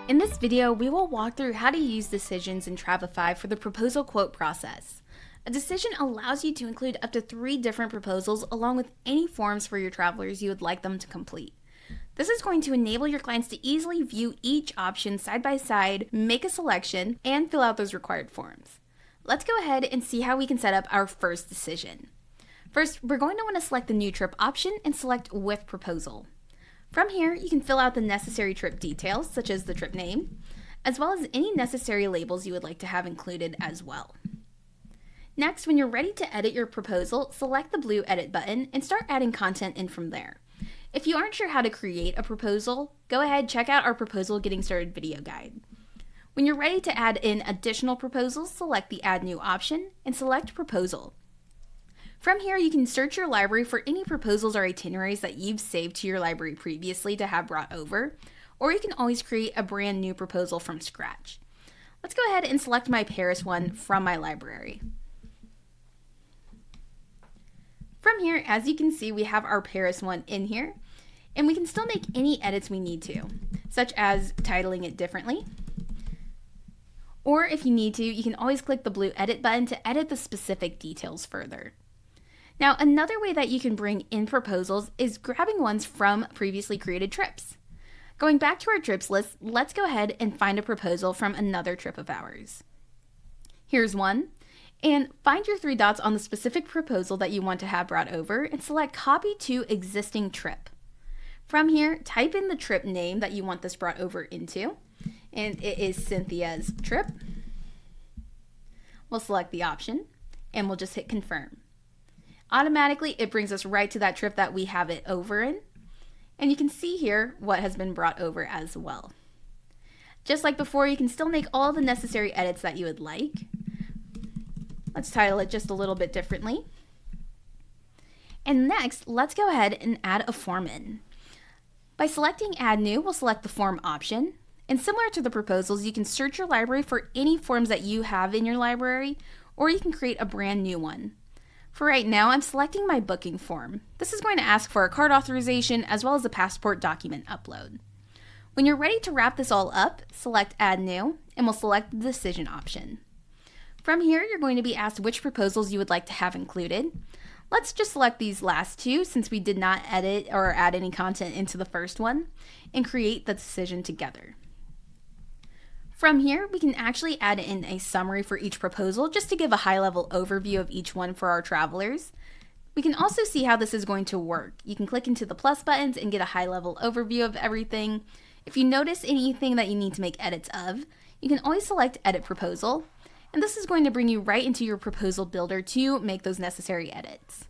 In this video, we will walk through how to use decisions in Travefy for the proposal quote process. A decision allows you to include up to 3 different proposals along with any forms for your travelers you would like them to complete. This is going to enable your clients to easily view each option side by side, make a selection, and fill out those required forms. Let's go ahead and see how we can set up our first decision. First, we're going to want to select the new trip option and select with proposal. From here, you can fill out the necessary trip details, such as the trip name, as well as any necessary labels you would like to have included as well. Next, when you're ready to edit your proposal, select the blue edit button and start adding content in from there. If you aren't sure how to create a proposal, go ahead and check out our proposal getting started video guide. When you're ready to add in additional proposals, select the add new option and select proposal. From here, you can search your library for any proposals or itineraries that you've saved to your library previously to have brought over, or you can always create a brand new proposal from scratch. Let's go ahead and select my Paris one from my library. From here, as you can see, we have our Paris one in here, and we can still make any edits we need to, such as titling it differently. Or if you need to, you can always click the blue edit button to edit the specific details further. Now, another way that you can bring in proposals is grabbing ones from previously created trips. Going back to our trips list, let's go ahead and find a proposal from another trip of ours. Here's one, and find your 3 dots on the specific proposal that you want to have brought over and select copy to existing trip. From here, type in the trip name that you want this brought over into, and it is Cynthia's trip. We'll select the option, and we'll just hit confirm. Automatically, it brings us right to that trip that we have it over in. And you can see here what has been brought over as well. Just like before, you can still make all the necessary edits that you would like. Let's title it just a little bit differently. And next, let's go ahead and add a form in. By selecting Add New, we'll select the form option. And similar to the proposals, you can search your library for any forms that you have in your library, or you can create a brand new one. For right now, I'm selecting my booking form. This is going to ask for a card authorization as well as a passport document upload. When you're ready to wrap this all up, select Add New, and we'll select the decision option. From here, you're going to be asked which proposals you would like to have included. Let's just select these last 2 since we did not edit or add any content into the first one, and create the decision together. From here, we can actually add in a summary for each proposal just to give a high-level overview of each one for our travelers. We can also see how this is going to work. You can click into the plus buttons and get a high-level overview of everything. If you notice anything that you need to make edits of, you can always select Edit Proposal, and this is going to bring you right into your proposal builder to make those necessary edits.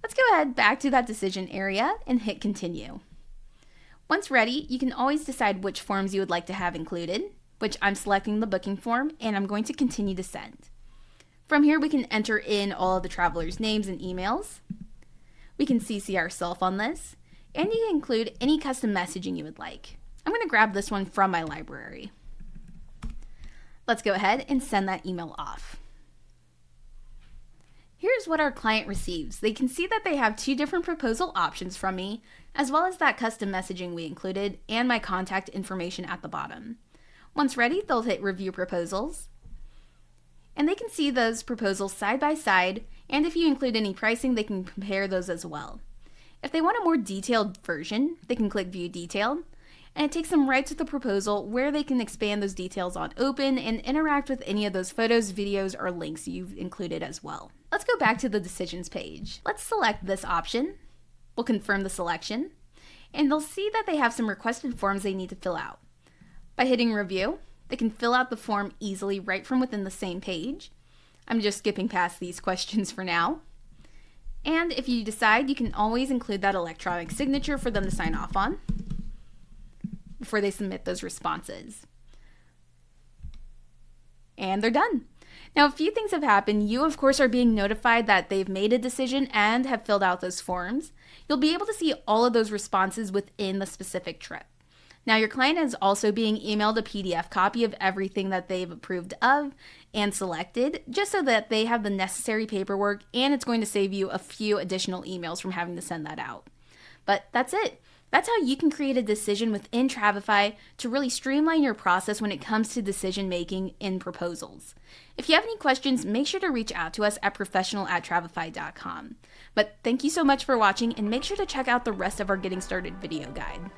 Let's go ahead back to that decision area and hit Continue. Once ready, you can always decide which forms you would like to have included, which I'm selecting the booking form, and I'm going to continue to send. From here, we can enter in all of the travelers' names and emails. We can CC ourselves on this, and you can include any custom messaging you would like. I'm going to grab this one from my library. Let's go ahead and send that email off. Here's what our client receives. They can see that they have 2 different proposal options from me, as well as that custom messaging we included and my contact information at the bottom. Once ready, they'll hit Review Proposals, and they can see those proposals side by side, and if you include any pricing, they can compare those as well. If they want a more detailed version, they can click View Detailed, and it takes them right to the proposal where they can expand those details on Open and interact with any of those photos, videos, or links you've included as well. Let's go back to the Decisions page. Let's select this option. We'll confirm the selection, and they'll see that they have some requested forms they need to fill out. By hitting Review, they can fill out the form easily right from within the same page. I'm just skipping past these questions for now. And if you decide, you can always include that electronic signature for them to sign off on before they submit those responses. And they're done. Now, a few things have happened. You, of course, are being notified that they've made a decision and have filled out those forms. You'll be able to see all of those responses within the specific trip. Now, your client is also being emailed a PDF copy of everything that they've approved of and selected, just so that they have the necessary paperwork, and it's going to save you a few additional emails from having to send that out. But that's it. That's how you can create a decision within Travefy to really streamline your process when it comes to decision making in proposals. If you have any questions, make sure to reach out to us at professional@travefy.com. But thank you so much for watching, and make sure to check out the rest of our Getting Started video guide.